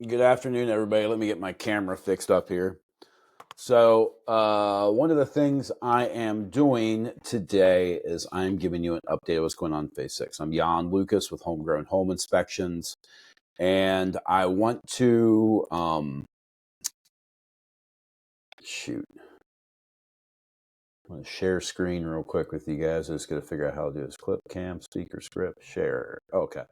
Good afternoon, everybody. Let me get my camera fixed up here. So, one of the things I am doing today is I'm giving you an update of what's going on in Phase 6. I'm Yon Lucas with Homegrown Home Inspections, and I want to, shoot, I'm going to share screen real quick with you guys. I'm just going to figure out how to do this. Clip, cam, speaker, script, share. Okay.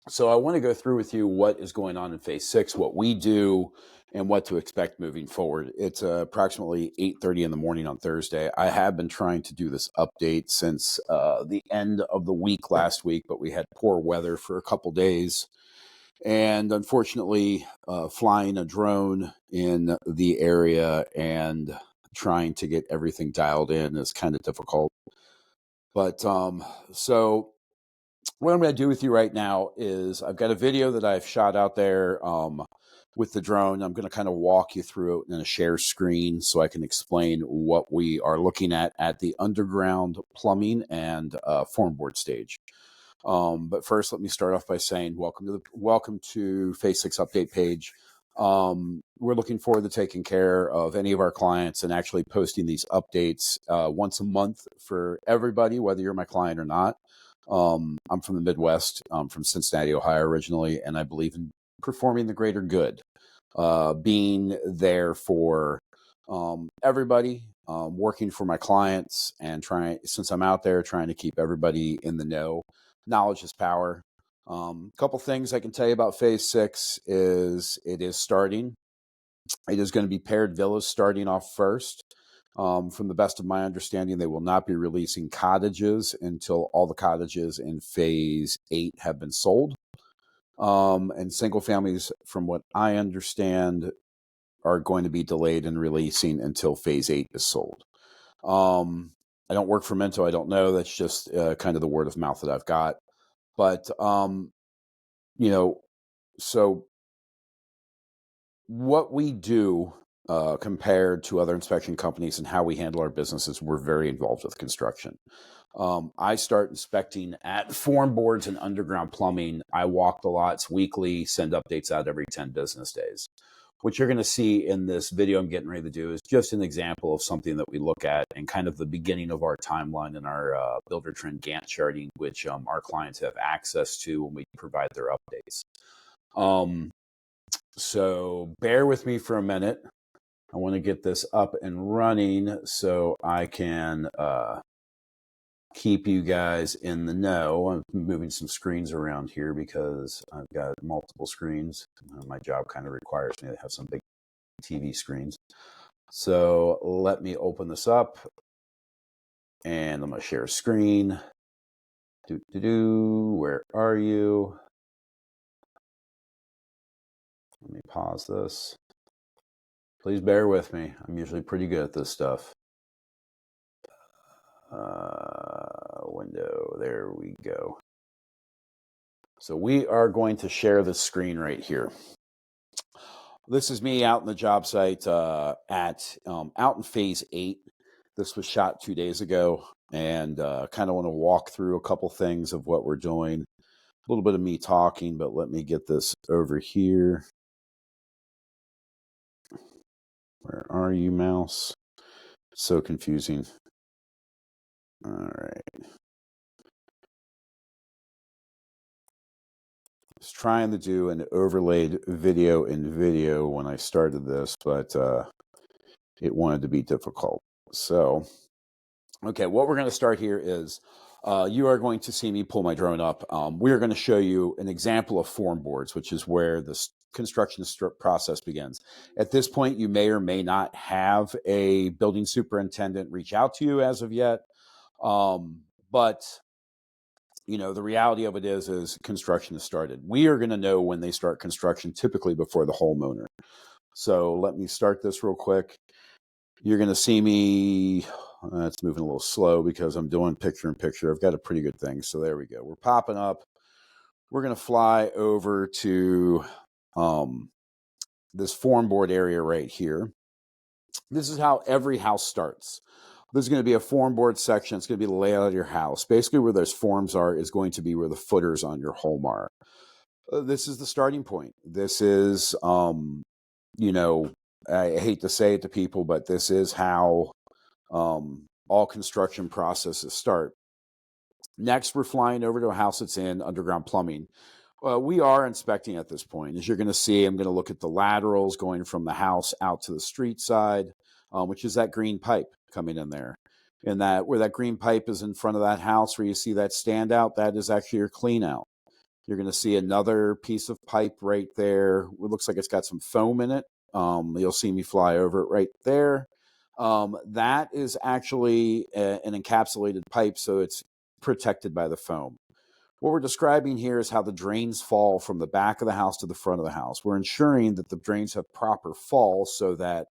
So I want to go through with you what is going on in Phase 6, what we do, and what to expect moving forward. It's approximately 8:30 in the morning on Thursday. I have been trying to do this update since the end of the week last week, but we had poor weather for a couple days. And unfortunately, flying a drone in the area and trying to get everything dialed in is kind of difficult. But so what I'm going to do with you right now is I've got a video that I've shot out there with the drone. I'm going to kind of walk you through it in a share screen so I can explain what we are looking at the underground plumbing and form board stage. But first, let me start off by saying welcome to Phase 6 update page. We're looking forward to taking care of any of our clients and actually posting these updates once a month for everybody, whether you're my client or not. I'm from the Midwest. I'm from Cincinnati, Ohio originally, and I believe in performing the greater good, being there for everybody, working for my clients, and since I'm out there, trying to keep everybody in the know. Knowledge is power. A couple things I can tell you about Phase 6 is it is starting. It is going to be paired villas starting off first. From the best of my understanding, they will not be releasing cottages until all the cottages in Phase 8 have been sold. And single families, from what I understand, are going to be delayed in releasing until Phase 8 is sold. I don't work for Minto. I don't know. That's just kind of the word of mouth that I've got. But, so what we do compared to other inspection companies and how we handle our businesses, we're very involved with construction. I start inspecting at form boards and underground plumbing. I walk the lots weekly, send updates out every 10 business days. What you're going to see in this video I'm getting ready to do is just an example of something that we look at and kind of the beginning of our timeline in our Builder Trend Gantt charting, which our clients have access to when we provide their updates. So bear with me for a minute. I want to get this up and running so I can keep you guys in the know. I'm moving some screens around here because I've got multiple screens. My job kind of requires me to have some big TV screens. So let me open this up and I'm going to share a screen. Where are you? Let me pause this. Please bear with me. I'm usually pretty good at this stuff. Window, there we go. So we are going to share the screen right here. This is me out in the job site out in Phase 8. This was shot 2 days ago, and kind of want to walk through a couple things of what we're doing. A little bit of me talking, but let me get this over here. Where are you, mouse? So confusing. All right. I was trying to do an overlaid video in video when I started this, but it wanted to be difficult. So, okay, what we're going to start here is you are going to see me pull my drone up. We are going to show you an example of form boards, which is where the construction process begins. At this point, you may or may not have a building superintendent reach out to you as of yet. But the reality of it is construction has started. We are going to know when they start construction, typically before the homeowner. So let me start this real quick. You're going to see me, it's moving a little slow because I'm doing picture in picture. I've got a pretty good thing. So there we go. We're popping up. We're going to fly over to this form board area right here. This is how every house starts. There's going to be a form board section. It's going to be the layout of your house. Basically, where those forms are is going to be where the footers on your home are. This is the starting point. This is, you know, I hate to say it to people, but this is how all construction processes start. Next, we're flying over to a house that's in underground plumbing. We are inspecting at this point. As you're going to see, I'm going to look at the laterals going from the house out to the street side, which is that green pipe coming in there. And that where that green pipe is in front of that house, where you see that standout, that is actually your clean out. You're going to see another piece of pipe right there. It looks like it's got some foam in it. You'll see me fly over it right there. That is actually an encapsulated pipe, so it's protected by the foam. What we're describing here is how the drains fall from the back of the house to the front of the house. We're ensuring that the drains have proper fall so that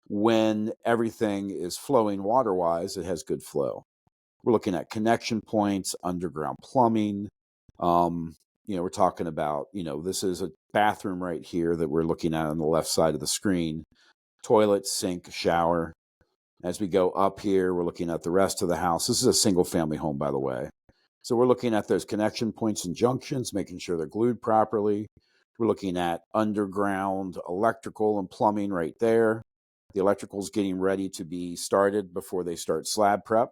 when everything is flowing water-wise, it has good flow. We're looking at connection points, underground plumbing. We're talking about, this is a bathroom right here that we're looking at on the left side of the screen. Toilet, sink, shower. As we go up here, we're looking at the rest of the house. This is a single family home, by the way. So we're looking at those connection points and junctions, making sure they're glued properly. We're looking at underground electrical and plumbing right there. The electrical is getting ready to be started before they start slab prep.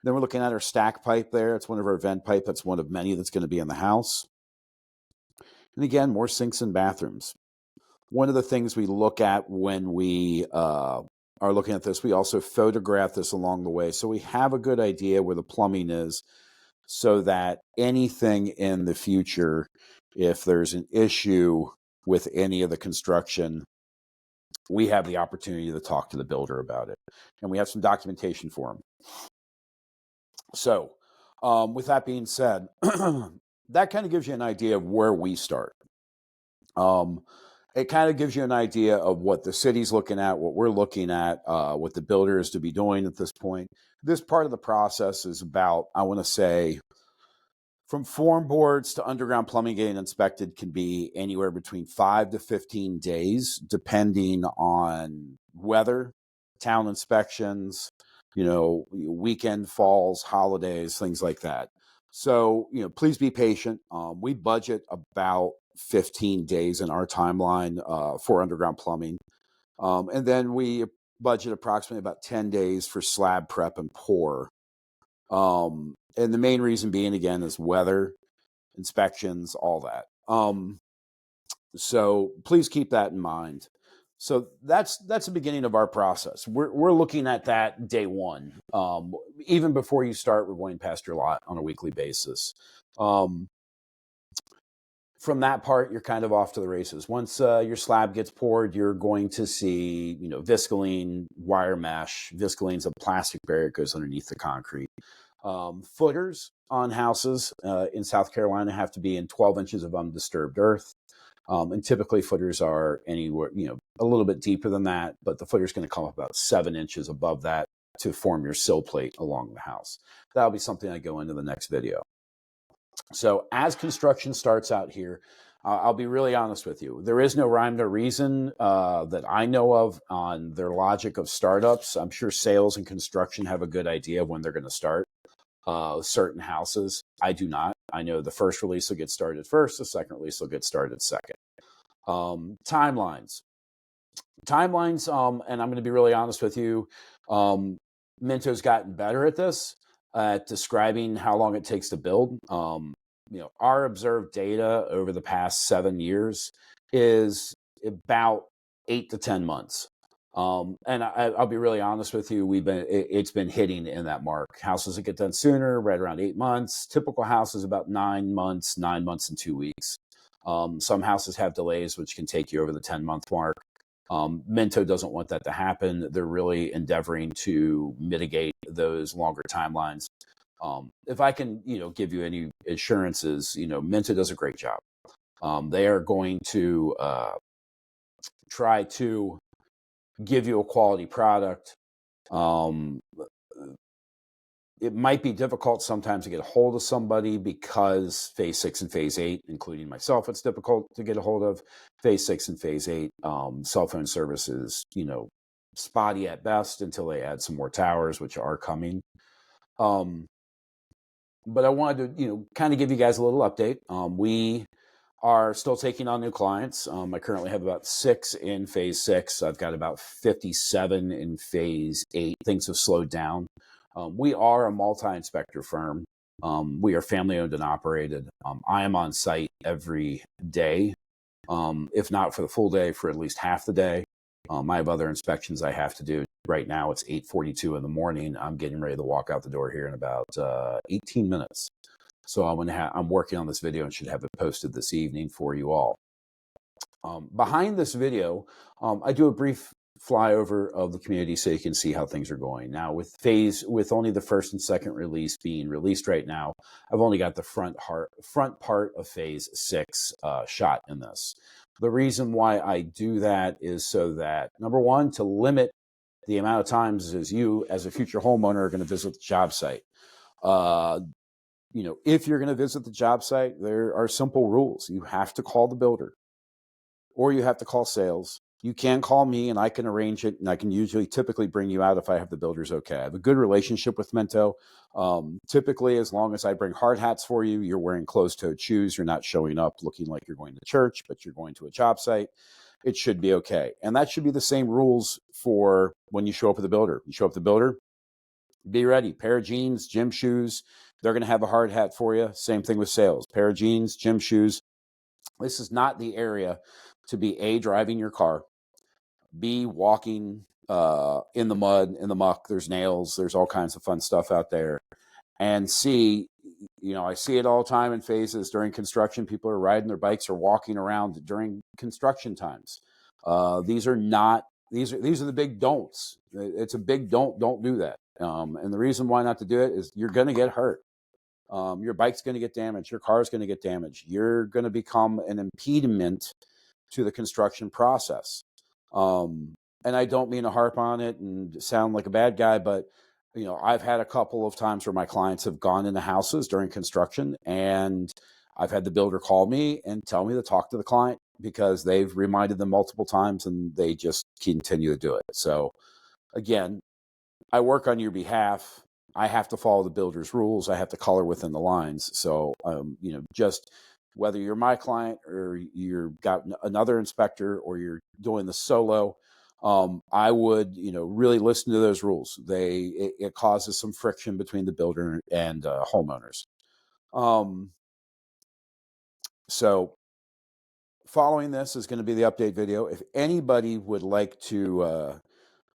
Then we're looking at our stack pipe there. It's one of our vent pipe. That's one of many that's going to be in the house. And again, more sinks and bathrooms. One of the things we look at when we are looking at this, we also photograph this along the way. So we have a good idea where the plumbing is so that anything in the future, if there's an issue with any of the construction, we have the opportunity to talk to the builder about it. And we have some documentation for them. So with that being said, that kind of gives you an idea of where we start. It kind of gives you an idea of what the city's looking at, what we're looking at, what the builder is to be doing at this point. This part of the process is about, I want to say, from form boards to underground plumbing getting inspected can be anywhere between 5 to 15 days, depending on weather, town inspections, weekend falls, holidays, things like that. So, please be patient. We budget about 15 days in our timeline for underground plumbing. And then we budget approximately about 10 days for slab prep and pour. And the main reason being, again, is weather, inspections, all that. So please keep that in mind. So that's the beginning of our process. We're looking at that day one. Even before you start, we're going past your lot on a weekly basis. From that part, you're kind of off to the races. Once your slab gets poured, you're going to see, viscoline, wire mesh. Viscoline's a plastic barrier that goes underneath the concrete. Footers on houses in South Carolina have to be in 12 inches of undisturbed earth. And typically footers are anywhere, a little bit deeper than that, but the footer is going to come up about 7 inches above that to form your sill plate along the house. That'll be something I go into the next video. So as construction starts out here, I'll be really honest with you. There is no rhyme or reason that I know of on their logic of startups. I'm sure sales and construction have a good idea of when they're going to start certain houses. I do not. I know the first release will get started first. The second release will get started second. Timelines. And I'm going to be really honest with you. Minto's gotten better at this, at describing how long it takes to build. Our observed data over the past 7 years is about 8 to 10 months. And I'll be really honest with you. It's been hitting in that mark. Houses that get done sooner, right around 8 months. Typical houses about 9 months and 2 weeks. Some houses have delays, which can take you over the 10-month mark. Minto doesn't want that to happen. They're really endeavoring to mitigate those longer timelines. If I can, give you any assurances, Minto does a great job. They are going to try to give you a quality product. It might be difficult sometimes to get a hold of somebody because phase 6 and phase 8, including myself, it's difficult to get a hold of. Phase 6 and phase 8, cell phone services, spotty at best until they add some more towers, which are coming. but I wanted to, kind of give you guys a little update. We are still taking on new clients. I currently have about 6 in phase 6. I've got about 57 in phase 8. Things have slowed down. We are a multi-inspector firm. We are family owned and operated. I am on site every day, if not for the full day, for at least half the day. I have other inspections I have to do. Right now it's 8:42 in the morning. I'm getting ready to walk out the door here in about 18 minutes. So I'm working on this video and should have it posted this evening for you all. Behind this video, I do a brief flyover of the community so you can see how things are going. Now, with only the first and second release being released right now, I've only got the front part of phase 6 shot in this. The reason why I do that is so that, number one, to limit the amount of times as you, as a future homeowner, are going to visit the job site. If you're going to visit the job site, there are simple rules. You have to call the builder or you have to call sales. You can call me and I can arrange it, and I can typically bring you out if I have the builders okay. I have a good relationship with Minto. Typically, as long as I bring hard hats for you, you're wearing closed-toed shoes, you're not showing up looking like you're going to church, but you're going to a job site, it should be okay. And that should be the same rules for when you show up with the builder. You show up with the builder, be ready. Pair of jeans, gym shoes. They're going to have a hard hat for you. Same thing with sales. Pair of jeans, gym shoes. This is not the area to be A, driving your car, B, walking in the mud, in the muck. There's nails. There's all kinds of fun stuff out there. And C, I see it all the time in phases during construction. People are riding their bikes or walking around during construction times. These are the big don'ts. It's a big don't do that. And the reason why not to do it is you're going to get hurt. Your bike's going to get damaged. Your car's going to get damaged. You're going to become an impediment to the construction process. And I don't mean to harp on it and sound like a bad guy, but I've had a couple of times where my clients have gone into houses during construction, and I've had the builder call me and tell me to talk to the client because they've reminded them multiple times and they just continue to do it. So again, I work on your behalf. I have to follow the builder's rules. I have to color within the lines. So, just whether you're my client or you've got another inspector or you're doing the solo, I would, really listen to those rules. It causes some friction between the builder and homeowners. So following this is going to be the update video. If anybody would like to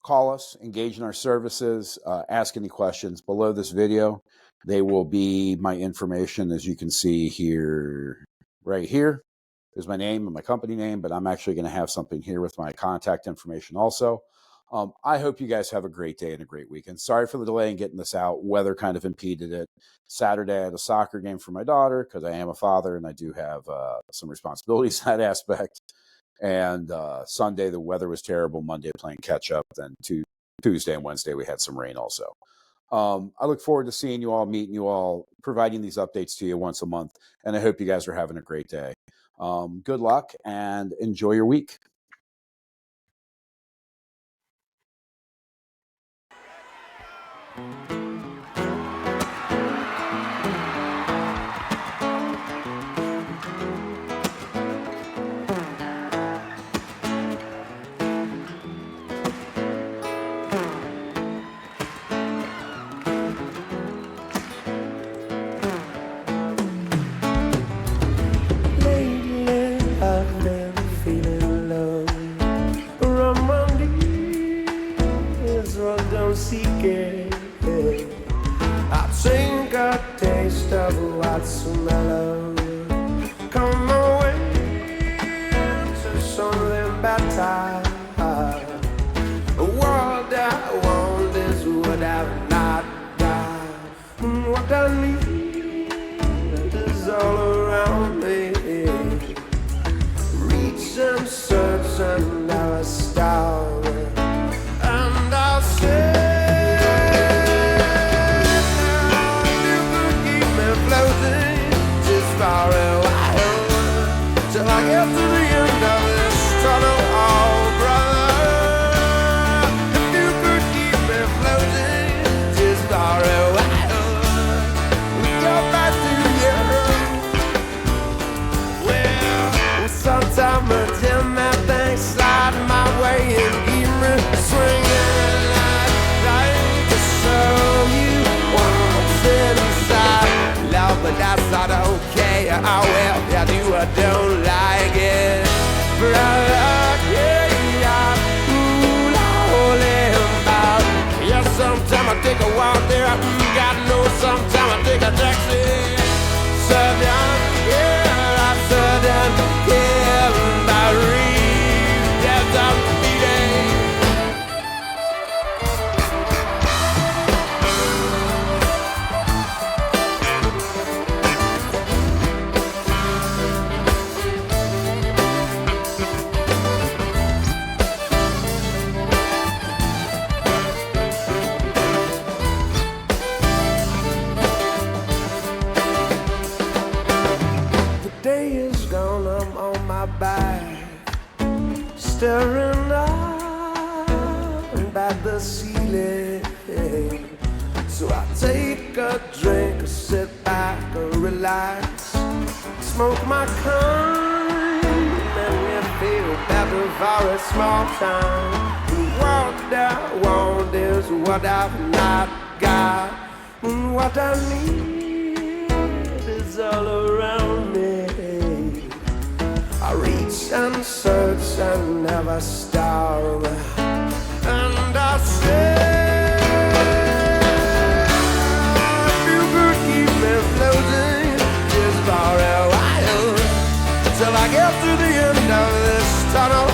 call us, engage in our services, ask any questions below this video, they will be my information. As you can see here, right here, there's my name and my company name, but I'm actually going to have something here with my contact information also. I hope you guys have a great day and a great weekend. Sorry for the delay in getting this out. Weather kind of impeded it. Saturday, I had a soccer game for my daughter because I am a father and I do have some responsibilities in that aspect. And Sunday, the weather was terrible. Monday, playing catch up. Then Tuesday and Wednesday, we had some rain also. I look forward to seeing you all, meeting you all, providing these updates to you once a month. And I hope you guys are having a great day. Good luck and enjoy your week. I think a taste of what's mellow. Come away to something better. A world I want is what I've not got. What I need is all around me. Reach and search and never stop. And I'll say far away till I get to the end of this tunnel, oh brother. If you could keep me floating just far away don't like it, brother. Yeah, ooh, holy about. Yeah, sometime I take a walk there. God knows, sometime I take a taxi. Southern, yeah, I'm Southern, yeah, by Reed, yes, I'm beating. Day is gone, I'm on my back, staring up at the ceiling. So I take a drink, sit back and relax, smoke my kind, and we feel better for a small time. What I want is what I've not got, and what I need is all around me. I reach and search and never starve, and I say, if you could keep me floating just for a while, till I get to the end of this tunnel.